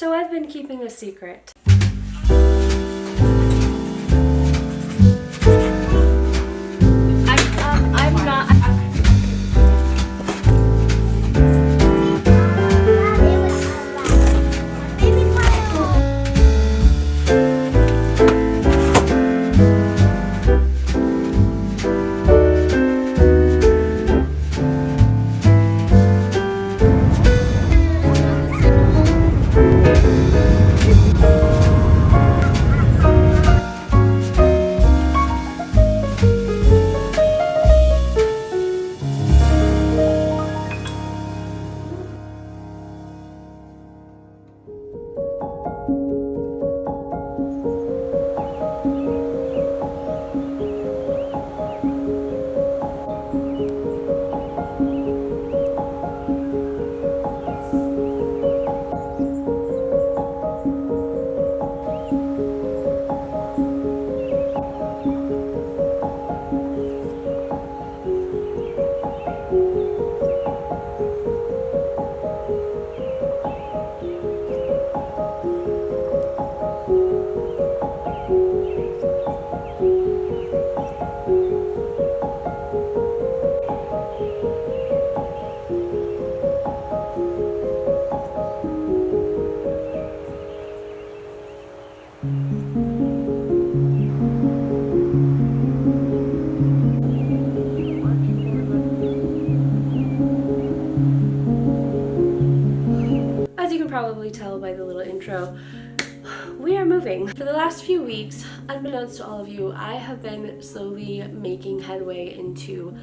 So I've been keeping a secret. I'm not. As you can probably tell by the little intro, we are moving. For the last few weeks, unbeknownst to all of you, I have been slowly making headway into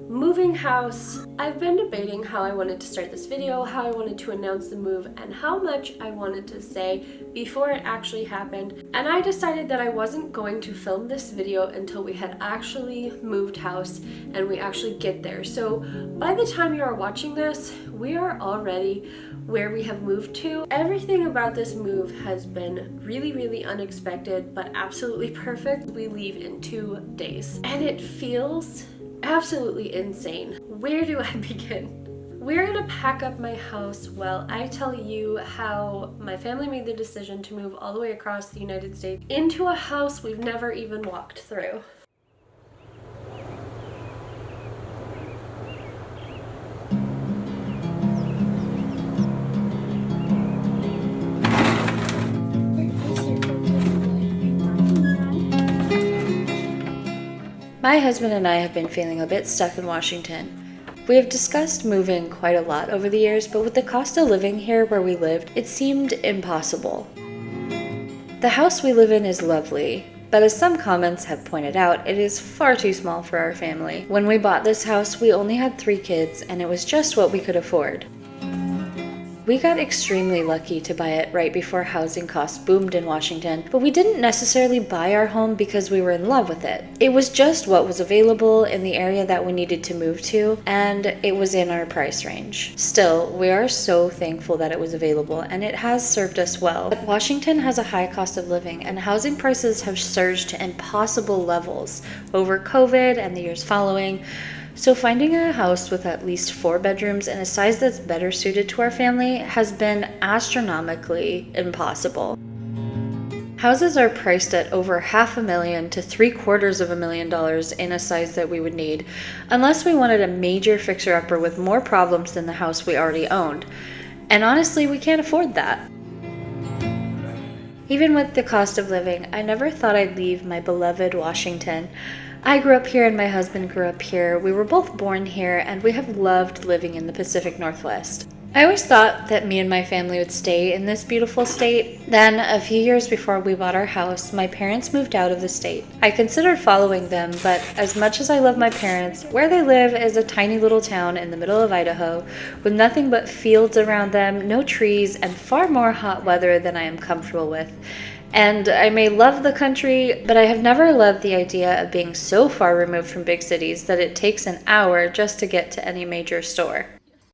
moving house. I've been debating how I wanted to start this video, how I wanted to announce the move, and how much I wanted to say before it actually happened. And I decided that I wasn't going to film this video until we had actually moved house and we actually get there. So by the time you are watching this, we are already where we have moved to. Everything about this move has been really unexpected, but absolutely perfect. We leave in 2 days and it feels absolutely insane. Where do I begin? We're gonna pack up my house while I tell you how my family made the decision to move all the way across the United States into a house we've never even walked through. My husband and I have been feeling a bit stuck in Washington. We have discussed moving quite a lot over the years, but with the cost of living here where we lived, it seemed impossible. The house we live in is lovely, but as some comments have pointed out, it is far too small for our family. When we bought this house, we only had 3 kids, and it was just what we could afford. We got extremely lucky to buy it right before housing costs boomed in Washington, but we didn't necessarily buy our home because we were in love with it. It was just what was available in the area that we needed to move to, and it was in our price range. Still, we are so thankful that it was available, and it has served us well. But Washington has a high cost of living, and housing prices have surged to impossible levels over COVID and the years following. So finding a house with at least 4 bedrooms and a size that's better suited to our family has been astronomically impossible. Houses are priced at over $500,000 to $750,000 in a size that we would need, unless we wanted a major fixer-upper with more problems than the house we already owned. And honestly, we can't afford that. Even with the cost of living, I never thought I'd leave my beloved Washington. I grew up here and my husband grew up here. We were both born here and we have loved living in the Pacific Northwest. I always thought that me and my family would stay in this beautiful state. Then, a few years before we bought our house, my parents moved out of the state. I considered following them, but as much as I love my parents, where they live is a tiny little town in the middle of Idaho with nothing but fields around them, no trees, and far more hot weather than I am comfortable with. And I may love the country, but I have never loved the idea of being so far removed from big cities that it takes an hour just to get to any major store.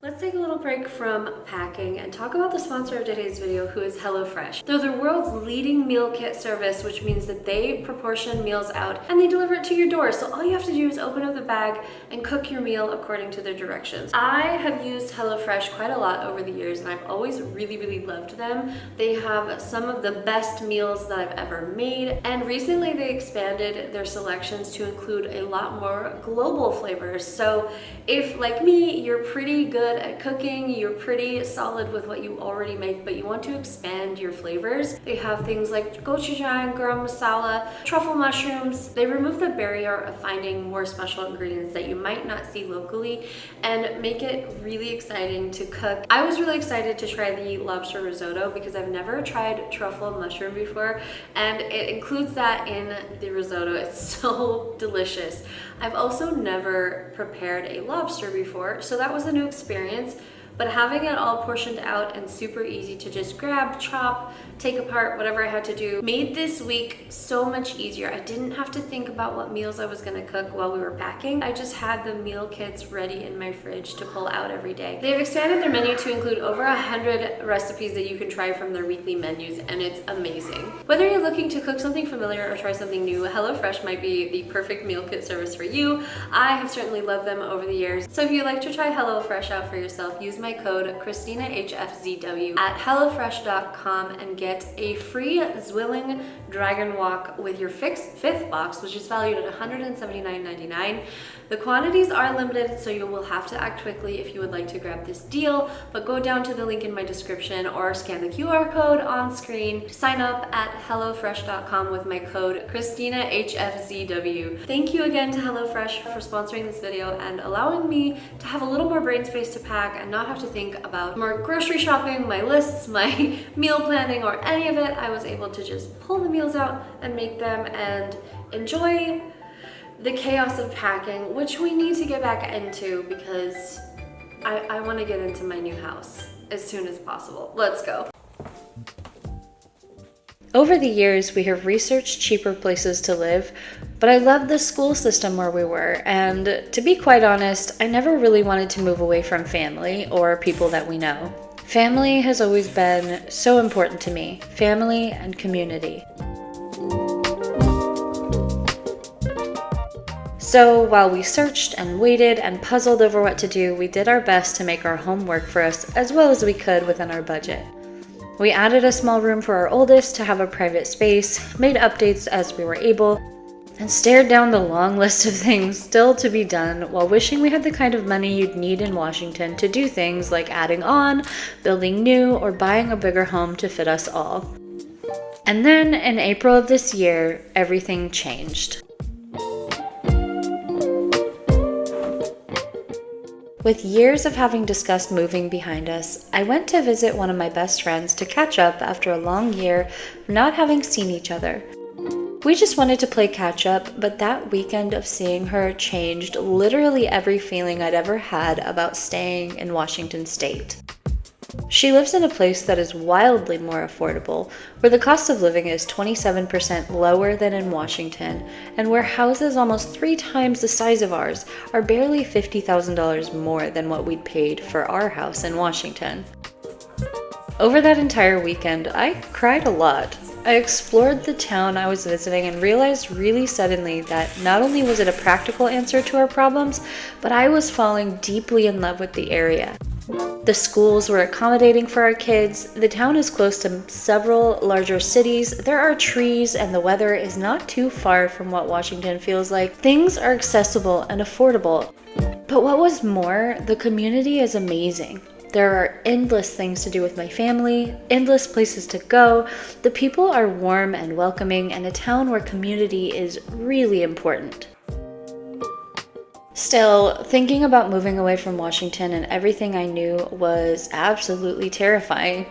Let's take a little break from packing and talk about the sponsor of today's video, who is HelloFresh. They're the world's leading meal kit service, which means that they proportion meals out and they deliver it to your door. So all you have to do is open up the bag and cook your meal according to their directions. I have used HelloFresh quite a lot over the years and I've always really loved them. They have some of the best meals that I've ever made, and recently they expanded their selections to include a lot more global flavors. So if, like me, you're pretty good at cooking, you're pretty solid with what you already make, but you want to expand your flavors, they have things like gochujang, garam masala, truffle mushrooms. They remove the barrier of finding more special ingredients that you might not see locally and make it really exciting to cook. I was really excited to try the lobster risotto because I've never tried truffle mushroom before, and it includes that in the risotto. It's so delicious. I've also never prepared a lobster before, so that was a new experience. But having it all portioned out and super easy to just grab, chop, take apart, whatever I had to do, made this week so much easier. I didn't have to think about what meals I was gonna cook while we were packing. I just had the meal kits ready in my fridge to pull out every day. They've expanded their menu to include over 100 recipes that you can try from their weekly menus, and it's amazing. Whether you're looking to cook something familiar or try something new, HelloFresh might be the perfect meal kit service for you. I have certainly loved them over the years. So if you'd like to try HelloFresh out for yourself, use my code KristinaHFZW at HelloFresh.com and get a free Zwilling Dragon Walk with your fifth box, which is valued at $179.99. The quantities are limited, so you will have to act quickly if you would like to grab this deal, but go down to the link in my description or scan the QR code on screen to sign up at HelloFresh.com with my code KristinaHFZW. Thank you again to HelloFresh for sponsoring this video and allowing me to have a little more brain space to pack and not have to think about more grocery shopping, my lists, my meal planning, or any of it. I was able to just pull the meals out and make them and enjoy the chaos of packing, which we need to get back into because I want to get into my new house as soon as possible. Let's go. Over the years, we have researched cheaper places to live, but I loved the school system where we were, and to be quite honest, I never really wanted to move away from family or people that we know. Family has always been so important to me, family and community. So while we searched and waited and puzzled over what to do, we did our best to make our home work for us as well as we could within our budget. We added a small room for our oldest to have a private space, made updates as we were able, and stared down the long list of things still to be done while wishing we had the kind of money you'd need in Washington to do things like adding on, building new, or buying a bigger home to fit us all. And then in April of this year, everything changed. With years of having discussed moving behind us, I went to visit one of my best friends to catch up after a long year of not having seen each other. We just wanted to play catch up, but that weekend of seeing her changed literally every feeling I'd ever had about staying in Washington State. She lives in a place that is wildly more affordable, where the cost of living is 27% lower than in Washington, and where houses almost 3 times the size of ours are barely $50,000 more than what we'd paid for our house in Washington. Over that entire weekend, I cried a lot. I explored the town I was visiting and realized really suddenly that not only was it a practical answer to our problems, but I was falling deeply in love with the area. The schools were accommodating for our kids, the town is close to several larger cities, there are trees, and the weather is not too far from what Washington feels like. Things are accessible and affordable. But what was more, the community is amazing. There are endless things to do with my family, endless places to go. The people are warm and welcoming, and a town where community is really important. Still, thinking about moving away from Washington and everything I knew was absolutely terrifying.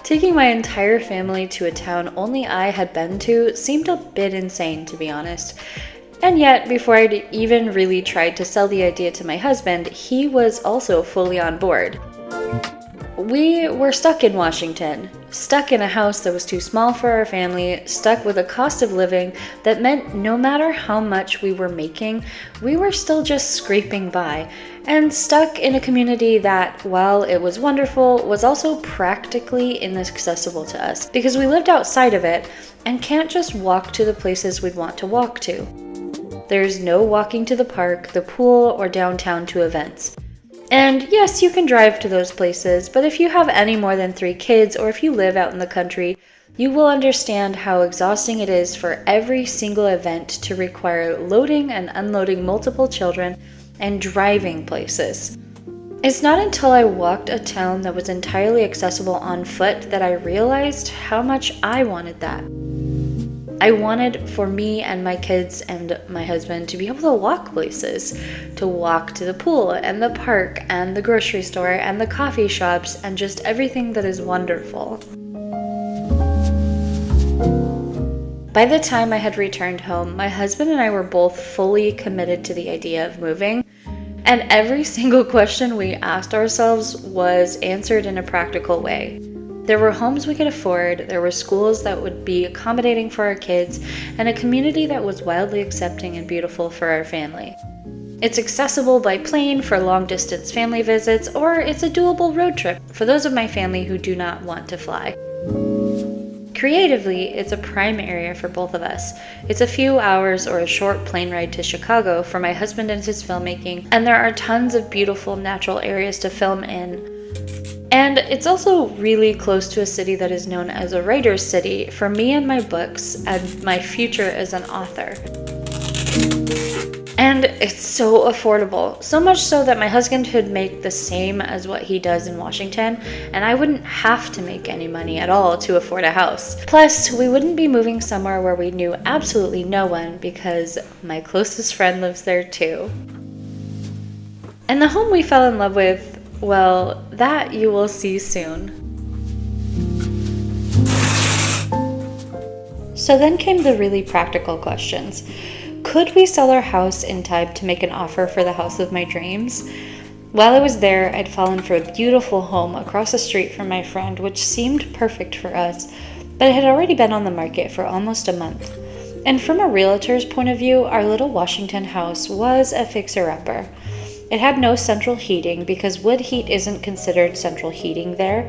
Taking my entire family to a town only I had been to seemed a bit insane, to be honest. And yet, before I'd even really tried to sell the idea to my husband, he was also fully on board. We were stuck in Washington. Stuck in a house that was too small for our family, stuck with a cost of living that meant no matter how much we were making, we were still just scraping by, and stuck in a community that, while it was wonderful, was also practically inaccessible to us because we lived outside of it and can't just walk to the places we'd want to walk to. There's no walking to the park, the pool, or downtown to events. And yes, you can drive to those places, but if you have any more than 3 kids or if you live out in the country, you will understand how exhausting it is for every single event to require loading and unloading multiple children and driving places. It's not until I walked a town that was entirely accessible on foot that I realized how much I wanted that. I wanted for me and my kids and my husband to be able to walk places, to walk to the pool and the park and the grocery store and the coffee shops and just everything that is wonderful. By the time I had returned home, my husband and I were both fully committed to the idea of moving, and every single question we asked ourselves was answered in a practical way. There were homes we could afford, there were schools that would be accommodating for our kids, and a community that was wildly accepting and beautiful for our family. It's accessible by plane for long-distance family visits, or it's a doable road trip for those of my family who do not want to fly. Creatively, it's a prime area for both of us. It's a few hours or a short plane ride to Chicago for my husband and his filmmaking, and there are tons of beautiful natural areas to film in. And it's also really close to a city that is known as a writer's city for me and my books and my future as an author. And it's so affordable, so much so that my husband could make the same as what he does in Washington, and I wouldn't have to make any money at all to afford a house. Plus, we wouldn't be moving somewhere where we knew absolutely no one because my closest friend lives there too. And the home we fell in love with, well, that you will see soon. So then came the really practical questions. Could we sell our house in time to make an offer for the house of my dreams? While I was there, I'd fallen for a beautiful home across the street from my friend, which seemed perfect for us, but it had already been on the market for almost a month. And from a realtor's point of view, our little Washington house was a fixer-upper. It had no central heating because wood heat isn't considered central heating there.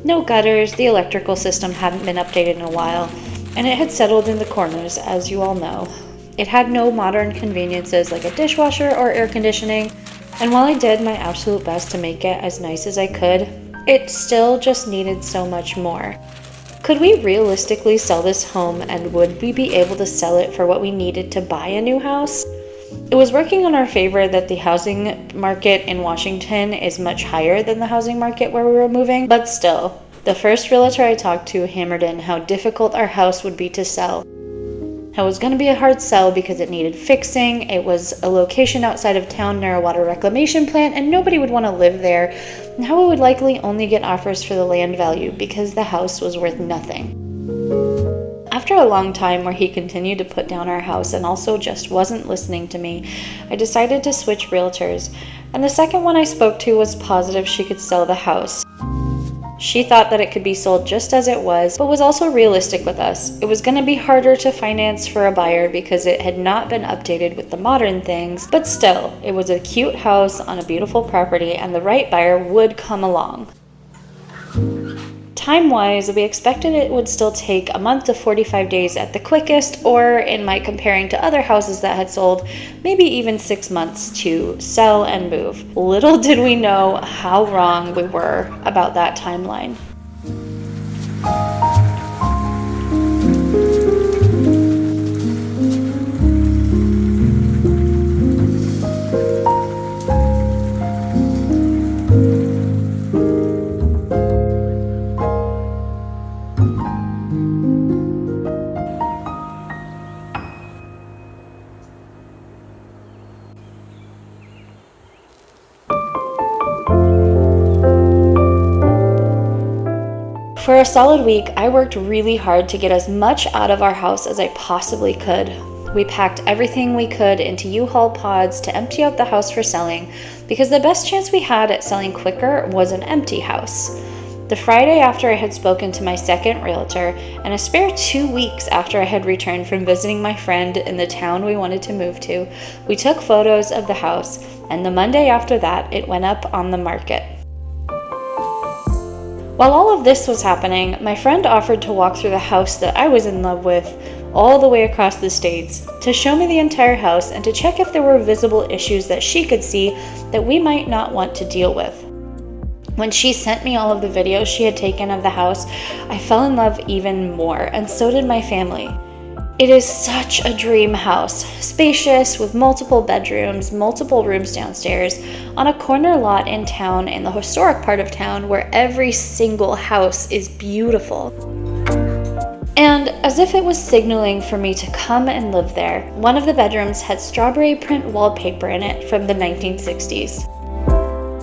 No gutters, the electrical system hadn't been updated in a while, and it had settled in the corners, as you all know. It had no modern conveniences like a dishwasher or air conditioning, and while I did my absolute best to make it as nice as I could, it still just needed so much more. Could we realistically sell this home, and would we be able to sell it for what we needed to buy a new house? It was working in our favor that the housing market in Washington is much higher than the housing market where we were moving, but still, the first realtor I talked to hammered in how difficult our house would be to sell. How it was going to be a hard sell because it needed fixing, it was a location outside of town near a water reclamation plant, and nobody would want to live there, and how it would likely only get offers for the land value because the house was worth nothing. After a long time where he continued to put down our house and also just wasn't listening to me, I decided to switch realtors, and the second one I spoke to was positive she could sell the house. She thought that it could be sold just as it was, but was also realistic with us. It was going to be harder to finance for a buyer because it had not been updated with the modern things, but still, it was a cute house on a beautiful property and the right buyer would come along. Time-wise, we expected it would still take a month to 45 days at the quickest, or in my comparing to other houses that had sold, maybe even 6 months to sell and move. Little did we know how wrong we were about that timeline. For a solid week, I worked really hard to get as much out of our house as I possibly could. We packed everything we could into U-Haul pods to empty out the house for selling, because the best chance we had at selling quicker was an empty house. The Friday after I had spoken to my second realtor, and a spare 2 weeks after I had returned from visiting my friend in the town we wanted to move to, we took photos of the house, and the Monday after that, it went up on the market. While all of this was happening, my friend offered to walk through the house that I was in love with all the way across the states, to show me the entire house and to check if there were visible issues that she could see that we might not want to deal with. When she sent me all of the videos she had taken of the house, I fell in love even more, and so did my family. It is such a dream house, spacious with multiple bedrooms, multiple rooms downstairs, on a corner lot in town, in the historic part of town where every single house is beautiful. And as if it was signaling for me to come and live there, one of the bedrooms had strawberry print wallpaper in it from the 1960s.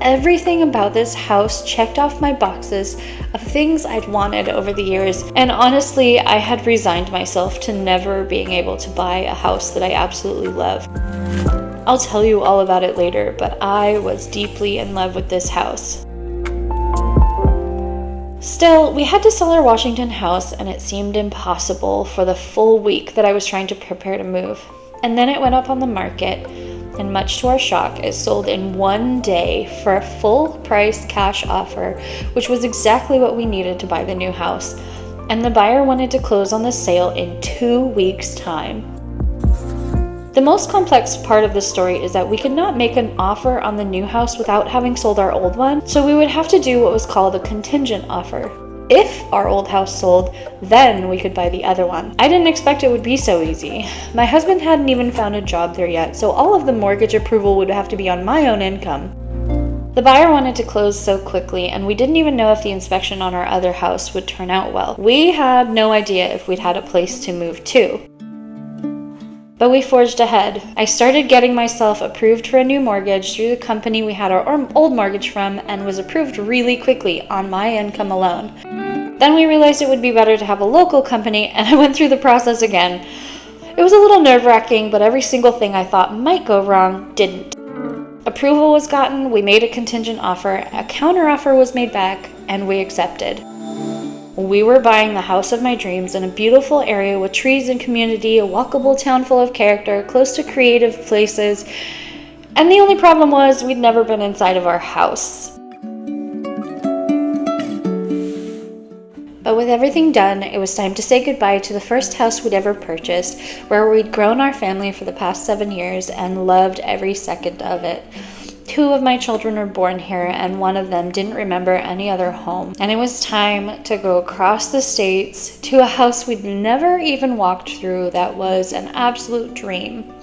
Everything about this house checked off my boxes of things I'd wanted over the years, and honestly, I had resigned myself to never being able to buy a house that I absolutely love. I'll tell you all about it later, but I was deeply in love with this house. Still, we had to sell our Washington house, and it seemed impossible for the full week that I was trying to prepare to move. And then it went up on the market, and much to our shock, it sold in one day for a full price cash offer, which was exactly what we needed to buy the new house. And the buyer wanted to close on the sale in 2 weeks' time. The most complex part of the story is that we could not make an offer on the new house without having sold our old one, so we would have to do what was called a contingent offer. If our old house sold, then we could buy the other one. I didn't expect it would be so easy. My husband hadn't even found a job there yet, so all of the mortgage approval would have to be on my own income. The buyer wanted to close so quickly, and we didn't even know if the inspection on our other house would turn out well. We had no idea if we'd had a place to move to. But we forged ahead. I started getting myself approved for a new mortgage through the company we had our old mortgage from, and was approved really quickly on my income alone. Then we realized it would be better to have a local company, and I went through the process again. It was a little nerve-wracking, but every single thing I thought might go wrong didn't. Approval was gotten, we made a contingent offer, a counteroffer was made back, and we accepted. We were buying the house of my dreams in a beautiful area with trees and community, a walkable town full of character, close to creative places, and the only problem was we'd never been inside of our house. But with everything done, it was time to say goodbye to the first house we'd ever purchased, where we'd grown our family for the past 7 years and loved every second of it. 2 of my children were born here, and one of them didn't remember any other home. And it was time to go across the states to a house we'd never even walked through that was an absolute dream.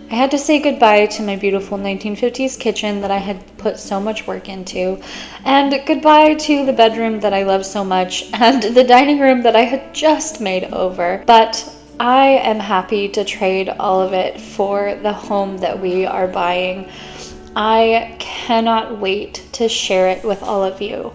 I had to say goodbye to my beautiful 1950s kitchen that I had put so much work into, and goodbye to the bedroom that I love so much, and the dining room that I had just made over. But I am happy to trade all of it for the home that we are buying. I cannot wait to share it with all of you.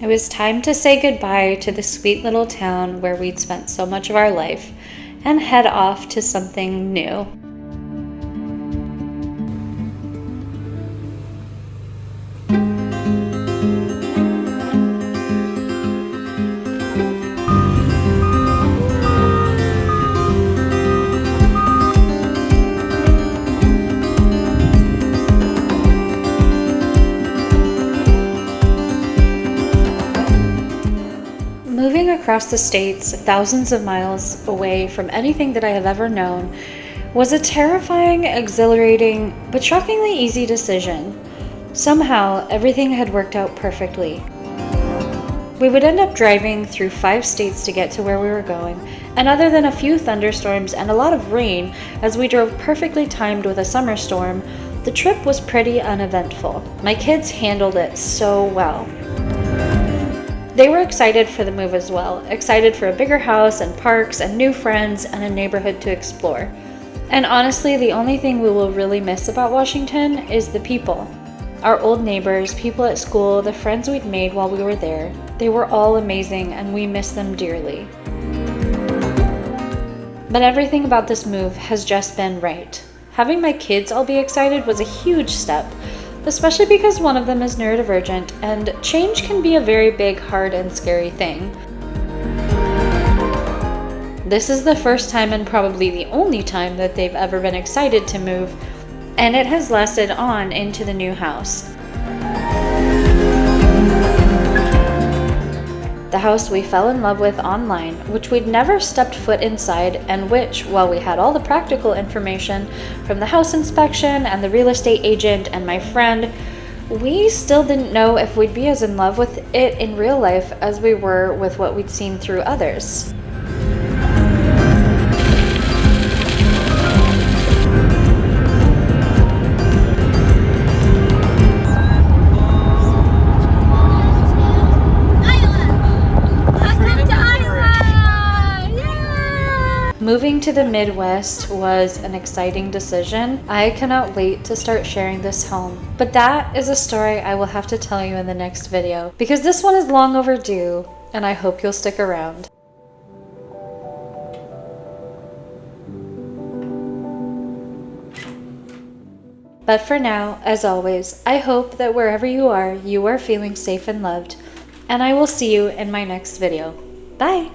It was time to say goodbye to the sweet little town where we'd spent so much of our life and head off to something new. across the states, thousands of miles away from anything that I have ever known, was a terrifying, exhilarating, but shockingly easy decision. Somehow, everything had worked out perfectly. We would end up driving through 5 states to get to where we were going, and other than a few thunderstorms and a lot of rain as we drove perfectly timed with a summer storm, the trip was pretty uneventful. My kids handled it so well. They were excited for the move as well, excited for a bigger house and parks and new friends and a neighborhood to explore. And honestly, the only thing we will really miss about Washington is the people. Our old neighbors, people at school, the friends we'd made while we were there, they were all amazing and we miss them dearly. But everything about this move has just been right. Having my kids all be excited was a huge step, especially because one of them is neurodivergent, and change can be a very big, hard, and scary thing. This is the first time and probably the only time that they've ever been excited to move, and it has lasted on into the new house. The house we fell in love with online, which we'd never stepped foot inside, and which, while we had all the practical information from the house inspection and the real estate agent and my friend, we still didn't know if we'd be as in love with it in real life as we were with what we'd seen through others. Moving to the Midwest was an exciting decision. I cannot wait to start sharing this home. But that is a story I will have to tell you in the next video, because this one is long overdue, and I hope you'll stick around. But for now, as always, I hope that wherever you are feeling safe and loved, and I will see you in my next video. Bye!